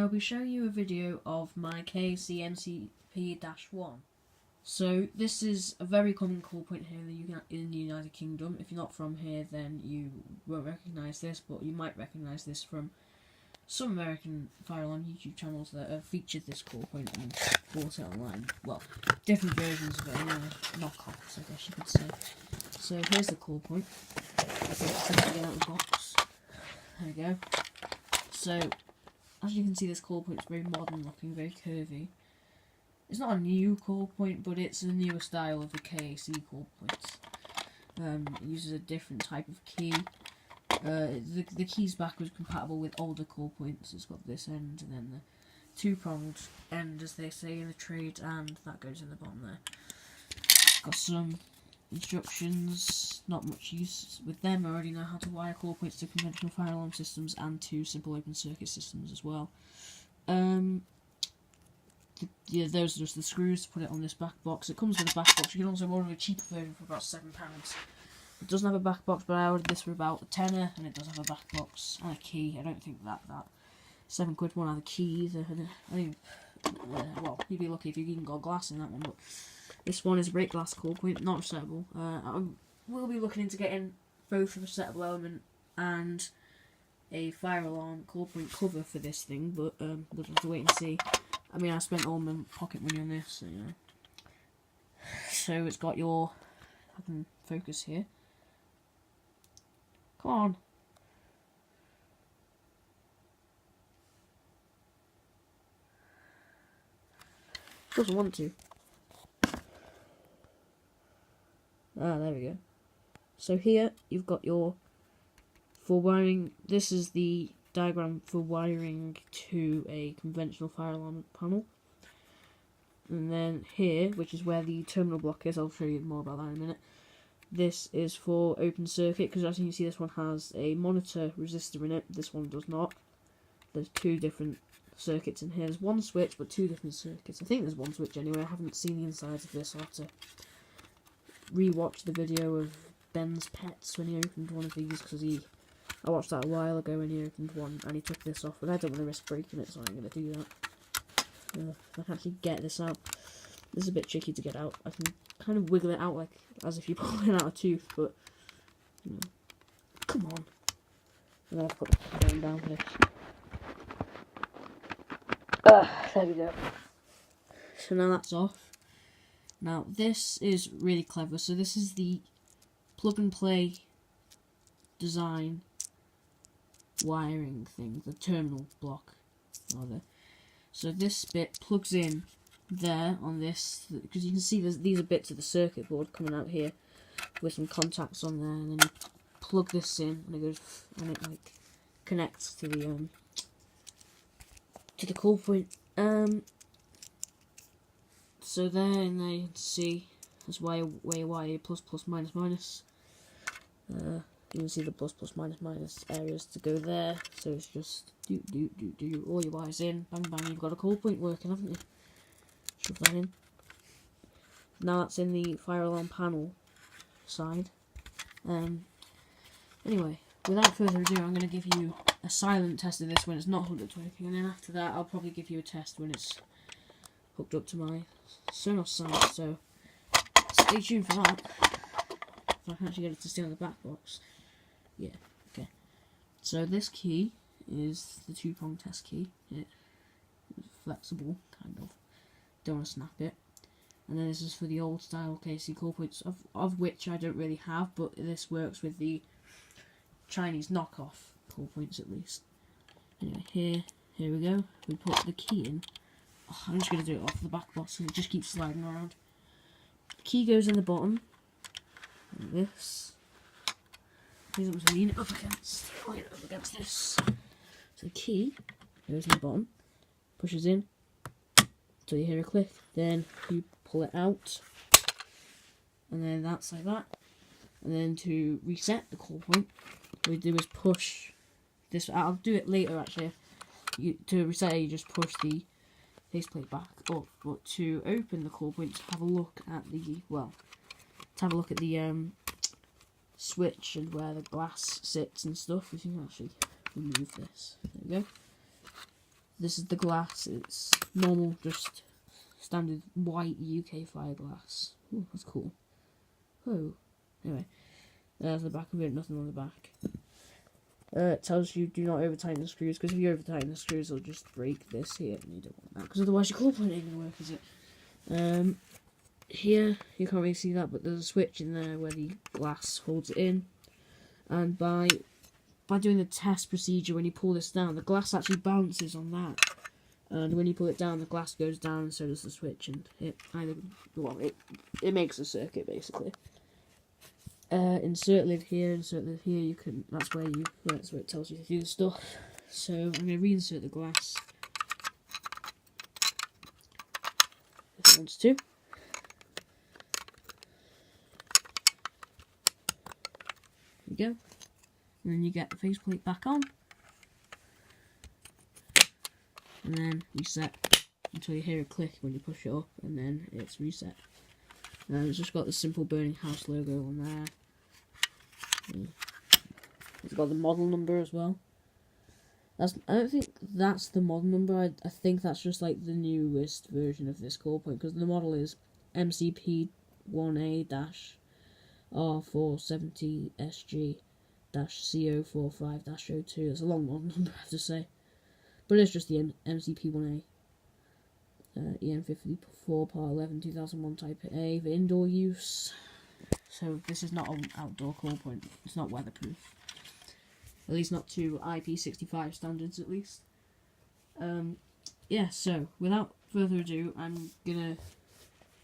I'll be showing you a video of my KAC NCP-1. So this is a very common call point here in the United Kingdom. If you're not from here, then you won't recognise this, but you might recognise this from some American fire alarm YouTube channels that have featured this call point and bought it online. Well, different versions of it, knockoffs, I guess you could say. So here's the call point. Let's get out of the box. There we go. So, as you can see, this call point is very modern looking, very curvy. It's not a new call point, but it's a newer style of the KAC call points. It uses a different type of key. The key's backwards compatible with older call points. It's got this end and then the two-pronged end, as they say in the trade, and that goes in the bottom there. Got some instructions, not much use with them. I already know how to wire call points to conventional fire alarm systems and to simple open circuit systems as well. Yeah, those are just the screws to put it on this back box. It comes with a back box. You can also order a cheaper version for about £7. It doesn't have a back box, but I ordered this for about a tenner, and it does have a back box and a key. I don't think that £7 won't have a key either. I think, well, you'd be lucky if you even got glass in that one, but this one is a break glass call point, not resettable. I will be looking into getting both a resettable element and a fire alarm call point cover for this thing, but we'll have to wait and see. I mean, I spent all my pocket money on this, so, you know. So it's got your, I can focus here. Come on. Doesn't want to. Ah, there we go. So here you've got your, for wiring, this is the diagram for wiring to a conventional fire alarm panel. And then here, which is where the terminal block is, I'll show you more about that in a minute. This is for open circuit, because as you can see, this one has a monitor resistor in it, this one does not. There's two different circuits in here. There's one switch, but two different circuits. I think there's one switch anyway. I haven't seen the insides of this. I'll have to re-watch the video of Ben's Pets when he opened one of these, because I watched that a while ago when he opened one and he took this off, but I don't want to risk breaking it, so I'm going to do that. If I can actually get this out. This is a bit tricky to get out. I can kind of wiggle it out like as if you're pulling out a tooth, but you know, come on. And then I've put the phone down for this. There we go. So now that's off. Now this is really clever. So this is the plug and play design wiring thing, the terminal block rather. So this bit plugs in there on this, because you can see these are bits of the circuit board coming out here with some contacts on there, and then you plug this in and it goes, and it like connects to the call point. So there and there you can see that's where you wire plus minus minus. You can see the plus minus minus areas to go there. So it's just do all your wires in, bang bang. You've got a call point working, haven't you? Shove that in. Now that's in the fire alarm panel side. Anyway, without further ado, I'm going to give you a silent test of this when it's not hooked up to anything, and then after that I'll probably give you a test when it's hooked up to my Sonos side, so stay tuned for that. If I can actually get it to stay on the back box. Yeah, okay. So this key is the two-prong test key. It's flexible, kind of. Don't want to snap it. And then this is for the old style KAC call points, of which I don't really have, but this works with the Chinese knockoff call points at least. Anyway, here we go. We put the key in. Oh, I'm just going to do it off the back box because it just keeps sliding around. The key goes in the bottom. Like this. Here's what I'm leaning it up against. I'll get it up against this. So the key goes in the bottom, pushes in, so you hear a click, then you pull it out, and then that's like that. And then to reset the call point, what we do is push this. I'll do it later actually. To reset it, you just push the faceplate back up. But to open the call point, to have a look at the switch and where the glass sits and stuff, if you can actually remove this. There we go. this is the glass. It's normal, just standard white UK fire glass. Ooh, that's cool. Oh, anyway, there's the back of it. Nothing on the back. It tells you do not over tighten the screws, because if you over tighten the screws, it'll just break this here, and you don't want that, because otherwise your core point ain't gonna work, is it? Here you can't really see that, but there's a switch in there where the glass holds it in, and by doing the test procedure, when you pull this down, the glass actually bounces on that, and when you pull it down, the glass goes down, and so does the switch, and it makes a circuit basically. Insert lid here, you can, that's where it tells you to do the stuff. So I'm going to reinsert the glass if it wants to. There we go. And then you get the faceplate back on. And then reset until you hear a click when you push it up, and then it's reset. It's just got the simple Burning House logo on there. It's got the model number as well. I don't think that's the model number. I think that's just like the newest version of this core point, because the model is MCP1A-R470SG-CO45-02. It's a long model number, I have to say. But it's just the MCP1A. EN54 Part 11 2001 Type A for indoor use. So this is not an outdoor core point. It's not weatherproof. At least not to IP65 standards, at least. Yeah, so without further ado, I'm gonna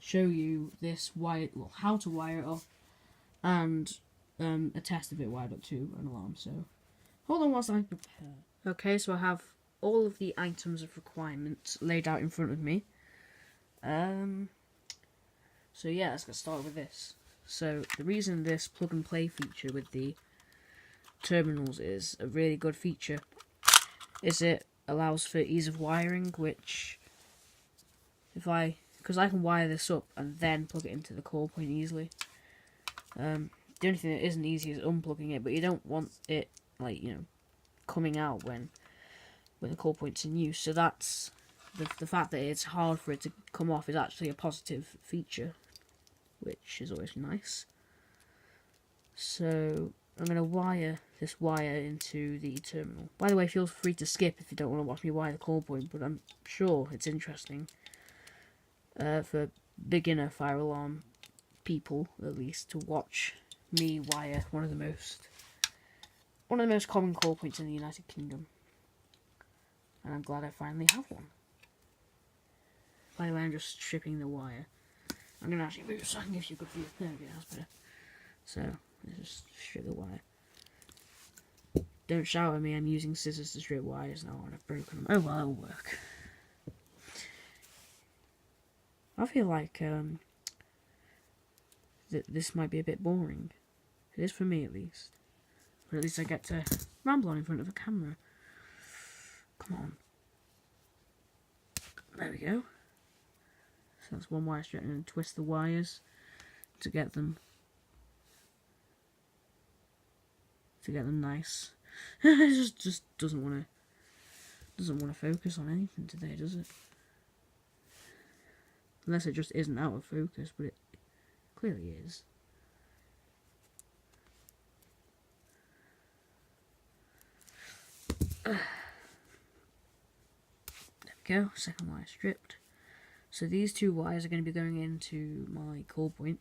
show you this how to wire it up, and a test of it wired up to an alarm. So hold on whilst I prepare. Okay, so I have all of the items of requirement laid out in front of me. So yeah, let's get started with this. So the reason this plug and play feature with the terminals is a really good feature is it allows for ease of wiring, which because I can wire this up and then plug it into the core point easily. The only thing that isn't easy is unplugging it, but you don't want it coming out when the core point's in use. So that's the fact that it's hard for it to come off is actually a positive feature, which is always nice. So I'm going to wire this wire into the terminal. By the way, feel free to skip if you don't want to watch me wire the core point, but I'm sure it's interesting for beginner fire alarm people, at least, to watch me wire one of the most common core points in the United Kingdom. And I'm glad I finally have one. By the way, I'm just stripping the wire. I'm going to actually move so I can give you a good view. There we go, that's better. So, let's just strip the wire. Don't shout at me, I'm using scissors to strip wires now and I've broken them. Oh well, it'll work. I feel like this might be a bit boring. It is for me, at least. But at least I get to ramble on in front of a camera. Come on. There we go. So that's one wire straight, and twist the wires to get them nice. It just doesn't want to focus on anything today, does it? Unless it just isn't out of focus, but it clearly is. There we go, second wire stripped. So these two wires are going to be going into my core point.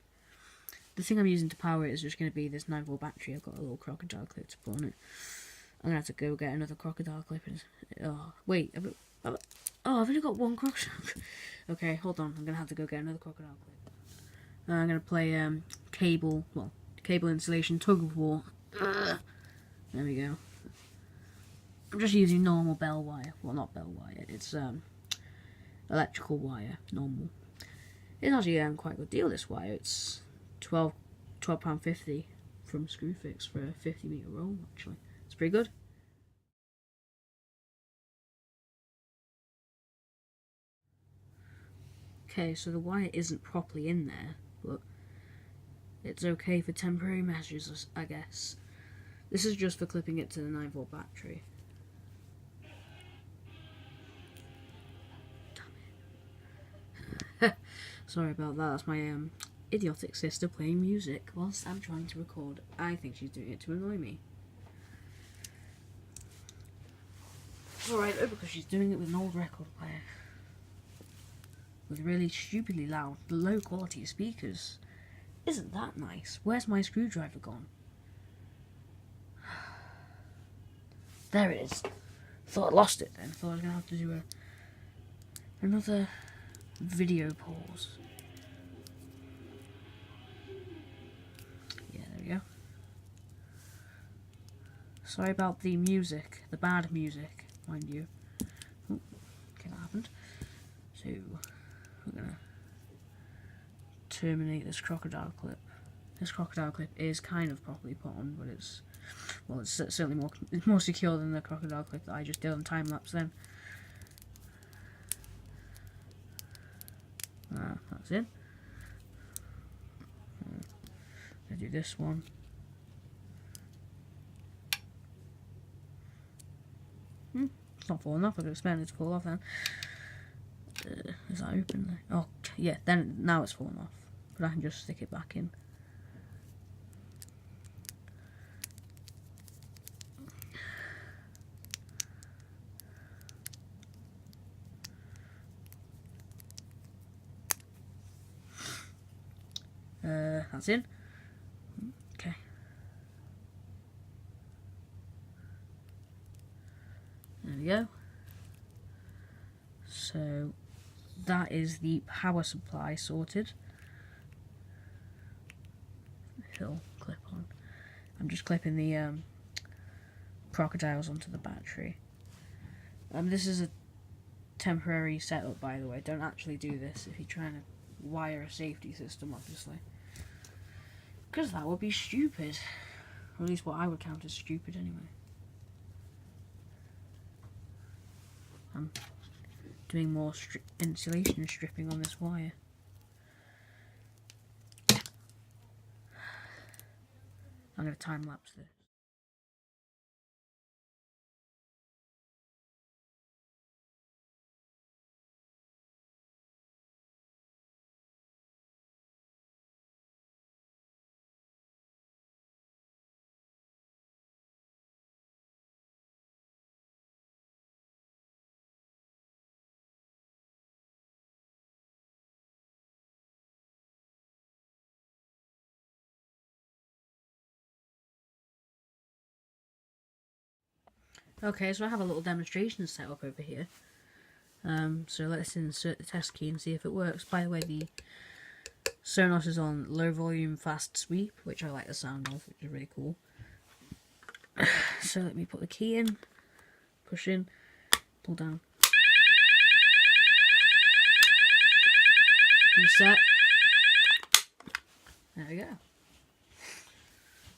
The thing I'm using to power it is just going to be this 9-volt battery. I've got a little crocodile clip to put on it. I'm going to have to go get another crocodile clip. Oh, wait. I've only got one crocodile clip. Okay, hold on. I'm going to have to go get another crocodile clip. I'm going to play cable insulation tug of war. There we go. I'm just using normal bell wire. Well, not bell wire. It's electrical wire, normal. It's actually quite a good deal, this wire. It's £12.50 from Screwfix for a 50-metre roll, actually. It's pretty good. Okay, so the wire isn't properly in there, but it's okay for temporary measures, I guess. This is just for clipping it to the 9-volt battery. Sorry about that. That's my idiotic sister playing music whilst I'm trying to record. I think she's doing it to annoy me. It's alright though, because she's doing it with an old record player. With really stupidly loud, low quality speakers. Isn't that nice? Where's my screwdriver gone? There it is. Thought I lost it then. Thought I was going to have to do another video pause. Yeah, there we go. Sorry about the music. The bad music, mind you. Oh, okay, that happened. So, we're going to terminate this crocodile clip. This crocodile clip is kind of properly put on, but it's certainly more secure than the crocodile clip that I just did on time lapse then. That's it. I'll do this one. It's not falling off. I could expect it to fall off then. Is that open? Oh, yeah. Then now it's fallen off, but I can just stick it back in. That's in. Okay. There we go. So that is the power supply sorted. It'll clip on. I'm just clipping the crocodiles onto the battery. This is a temporary setup, by the way. Don't actually do this if you're trying to wire a safety system, obviously. Because that would be stupid. Or at least what I would count as stupid anyway. I'm doing more insulation stripping on this wire. I'm going to time lapse this. Okay, so I have a little demonstration set up over here. So let's insert the test key and see if it works. By the way, the Sonos is on low volume fast sweep, which I like the sound of, which is really cool. So let me put the key in, push in, pull down. Reset. There we go.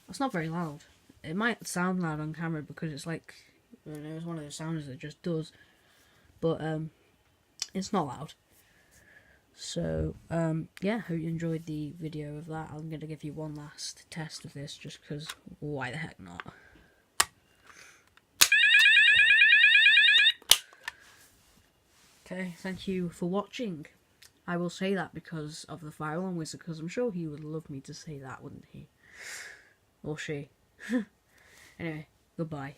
That's not very loud. It might sound loud on camera because it's like, I don't know, it's one of those sounds that just does. But it's not loud. So yeah, hope you enjoyed the video of that. I'm going to give you one last test of this just because why the heck not. Okay, thank you for watching. I will say that because of the Fire Alarm Wizard, because I'm sure he would love me to say that, wouldn't he? Or she. Anyway, goodbye.